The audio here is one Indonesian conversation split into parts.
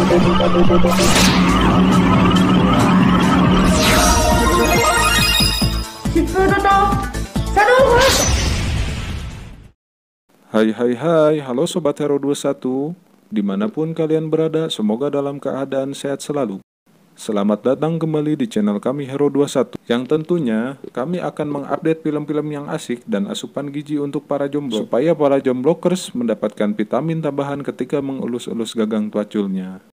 Hai hai hai, halo Sobat Hero 21. Dimanapun kalian berada, semoga dalam keadaan sehat selalu. Selamat datang kembali di channel kami Hero 21, yang tentunya kami akan mengupdate film-film yang asik dan asupan gizi untuk para jomblo, supaya para jomblokers mendapatkan vitamin tambahan ketika mengelus-elus gagang tuaculnya.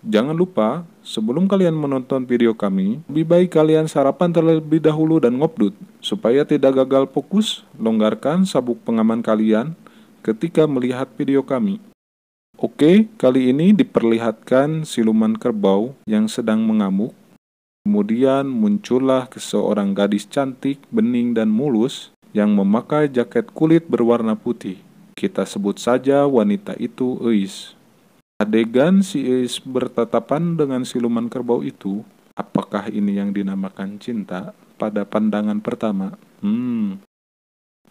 Jangan lupa, sebelum kalian menonton video kami, lebih baik kalian sarapan terlebih dahulu dan ngobdut, supaya tidak gagal fokus. Longgarkan sabuk pengaman kalian ketika melihat video kami. Oke, kali ini diperlihatkan siluman kerbau yang sedang mengamuk. Kemudian muncullah seorang gadis cantik, bening dan mulus yang memakai jaket kulit berwarna putih. Kita sebut saja wanita itu Eis. Adegan si Eis bertatapan dengan siluman kerbau itu, apakah ini yang dinamakan cinta pada pandangan pertama?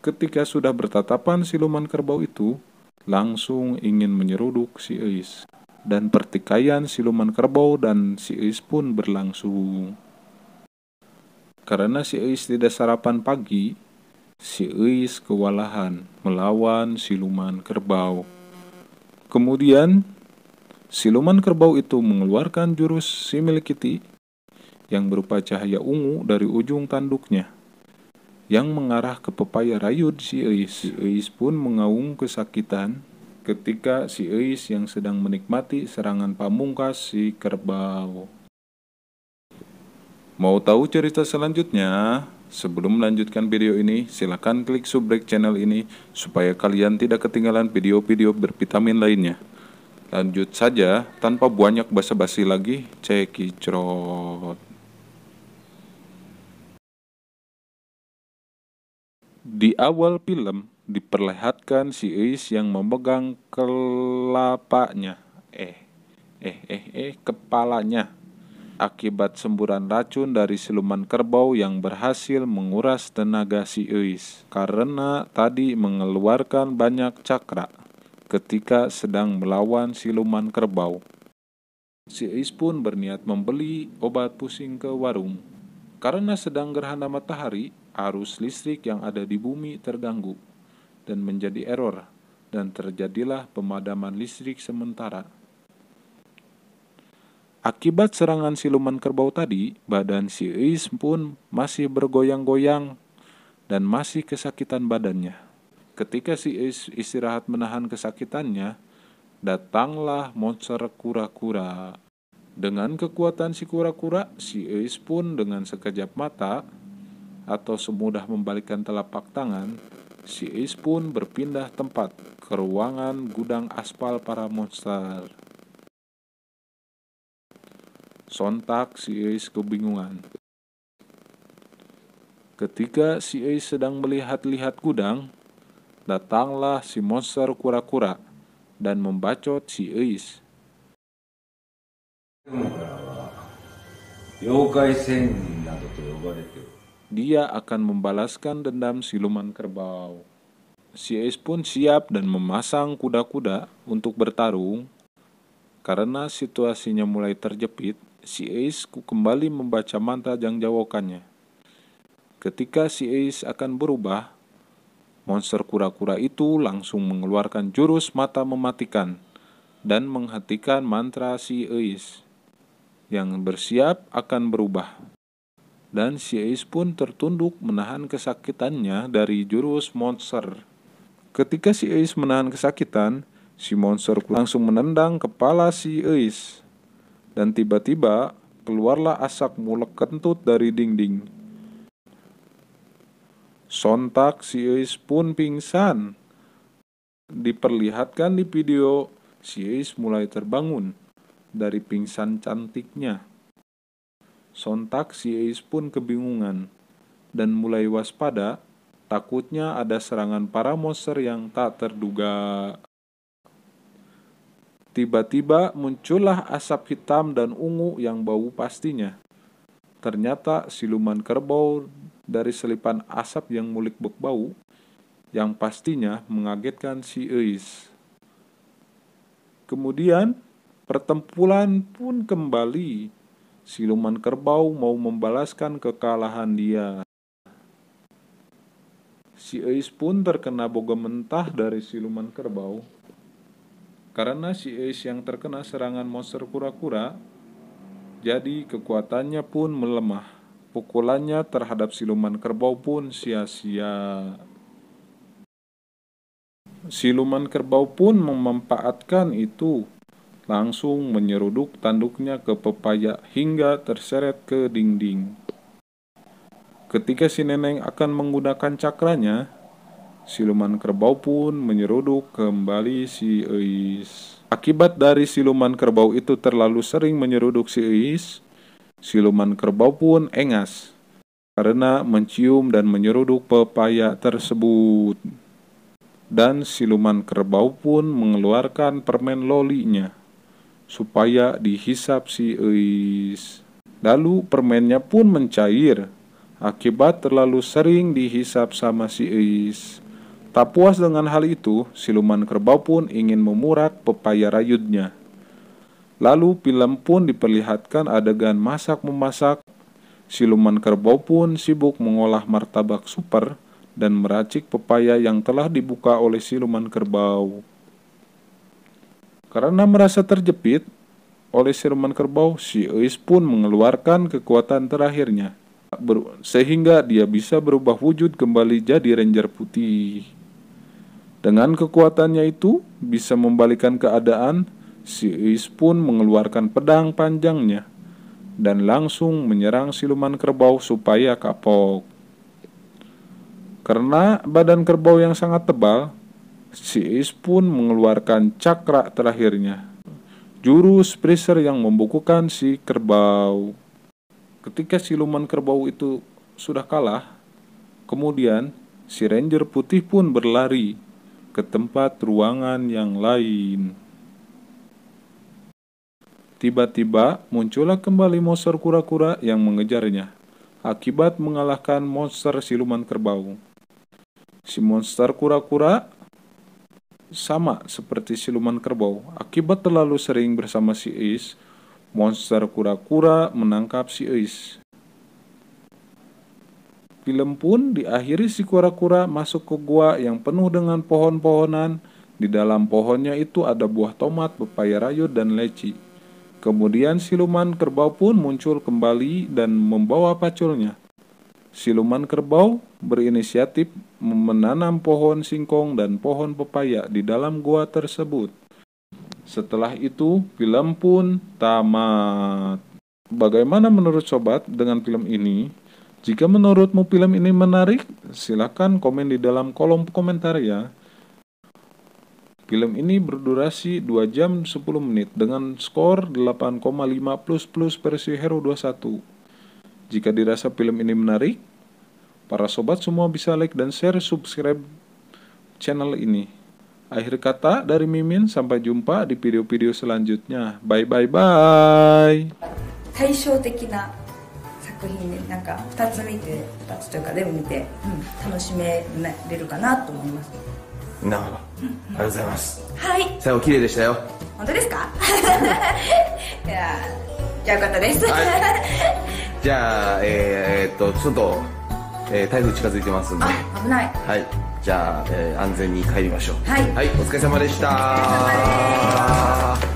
Ketika sudah bertatapan, siluman kerbau itu langsung ingin menyeruduk si Eis. Dan pertikaian siluman kerbau dan si Eis pun berlangsung. Karena si Eis tidak sarapan pagi, si Eis kewalahan melawan siluman kerbau. Kemudian, siluman kerbau itu mengeluarkan jurus Similkiti yang berupa cahaya ungu dari ujung tanduknya, yang mengarah ke pepaya rayut si Eis. Si Eis pun mengaung kesakitan ketika si Eis yang sedang menikmati serangan pamungkas si kerbau. Mau tahu cerita selanjutnya? Sebelum melanjutkan video ini, silakan klik subrek channel ini supaya kalian tidak ketinggalan video-video bervitamin lainnya. Lanjut saja, tanpa banyak basa-basi lagi, cekicrot. Di awal film diperlihatkan si Eis yang memegang kepalanya akibat semburan racun dari siluman kerbau yang berhasil menguras tenaga si Eis karena tadi mengeluarkan banyak cakra ketika sedang melawan siluman kerbau. Si Eis pun berniat membeli obat pusing ke warung. Karena sedang gerhana matahari, arus listrik yang ada di bumi terganggu dan menjadi error, dan terjadilah pemadaman listrik sementara. Akibat serangan siluman kerbau tadi, badan si Eis pun masih bergoyang-goyang dan masih kesakitan badannya. Ketika si Eis istirahat menahan kesakitannya, datanglah monster kura-kura. Dengan kekuatan si kura-kura, si Eis pun dengan sekejap mata atau semudah membalikkan telapak tangan, si Eis pun berpindah tempat ke ruangan gudang aspal para monster. Sontak si Eis kebingungan. Ketika si Eis sedang melihat-lihat gudang, datanglah si monster kura-kura dan membacot si Eis. Dia akan membalaskan dendam siluman kerbau. Si Eis pun siap dan memasang kuda-kuda untuk bertarung. Karena situasinya mulai terjepit, si Eis kembali membaca mantra jangjawokannya. Ketika si Eis akan berubah, monster kura-kura itu langsung mengeluarkan jurus mata mematikan dan menghentikan mantra si Eis yang bersiap akan berubah. Dan si Eis pun tertunduk menahan kesakitannya dari jurus monster. Ketika si Eis menahan kesakitan, si monster langsung menendang kepala si Eis. Dan tiba-tiba keluarlah asap mulek kentut dari dinding. Sontak si Eis pun pingsan. Diperlihatkan di video, si Eis mulai terbangun dari pingsan cantiknya. Sontak si Eis pun kebingungan dan mulai waspada, takutnya ada serangan para monster yang tak terduga. Tiba-tiba muncullah asap hitam dan ungu yang bau pastinya. Ternyata siluman kerbau dari selipan asap yang mulik berbau, yang pastinya mengagetkan si Eis. Kemudian Pertempuran pun kembali. Siluman kerbau mau membalaskan kekalahan dia. Si Eis pun terkena boga mentah dari siluman kerbau. Karena si Eis yang terkena serangan monster kura-kura, jadi kekuatannya pun melemah. Pukulannya terhadap siluman kerbau pun sia-sia. Siluman kerbau pun memanfaatkan itu, langsung menyeruduk tanduknya ke pepaya hingga terseret ke dinding. Ketika si nenek akan menggunakan cakranya, siluman kerbau pun menyeruduk kembali si Eis. Akibat dari siluman kerbau itu terlalu sering menyeruduk si Eis, siluman kerbau pun engas karena mencium dan menyeruduk pepaya tersebut. Dan siluman kerbau pun mengeluarkan permen lolinya supaya dihisap si Eis. Lalu permennya pun mencair akibat terlalu sering dihisap sama si Eis. Tak puas dengan hal itu, siluman kerbau pun ingin memurak pepaya rayutnya. Lalu film pun diperlihatkan adegan masak-memasak. Siluman kerbau pun sibuk mengolah martabak super dan meracik pepaya yang telah dibuka oleh siluman kerbau. Karena merasa terjepit oleh siluman kerbau, si Eis pun mengeluarkan kekuatan terakhirnya, sehingga dia bisa berubah wujud kembali jadi ranger putih. Dengan kekuatannya itu bisa membalikan keadaan, si Eis pun mengeluarkan pedang panjangnya dan langsung menyerang siluman kerbau supaya kapok. Karena badan kerbau yang sangat tebal, si Eis pun mengeluarkan cakra terakhirnya, jurus freezer yang membukukan si kerbau. Ketika siluman kerbau itu sudah kalah, kemudian si ranger putih pun berlari ke tempat ruangan yang lain. Tiba-tiba muncullah kembali monster kura-kura yang mengejarnya, akibat mengalahkan monster siluman kerbau. Si monster kura-kura sama seperti siluman kerbau, akibat terlalu sering bersama si Eis, monster kura-kura menangkap si Eis. Film pun diakhiri si kura-kura masuk ke gua yang penuh dengan pohon-pohonan. Di dalam pohonnya itu ada buah tomat, pepaya rayut, dan leci. Kemudian siluman kerbau pun muncul kembali dan membawa paculnya. Siluman kerbau berinisiatif menanam pohon singkong dan pohon pepaya di dalam gua tersebut. Setelah itu, film pun tamat. Bagaimana menurut sobat dengan film ini? Jika menurutmu film ini menarik, silakan komen di dalam kolom komentar ya. Film ini berdurasi 2 jam 10 menit dengan skor 8,5++ versi Hero 21. Jika dirasa film ini menarik, para sobat semua bisa like dan share, subscribe channel ini. Akhir kata dari Mimin, sampai jumpa di video-video selanjutnya. Bye bye bye. 対照的な作品で、なんか2つ見て、2つというか全部見て、楽しめれるかなと思います。なるほど、ありがとうございます。はい、最後綺麗でしたよ。本当ですか？いや、じゃあよかったです。はい、じゃあちょっと、台風近づいてますんで、危ない。はい、じゃあ、安全に帰りましょう。はい、はい、お疲れ様でした。お疲れ様です。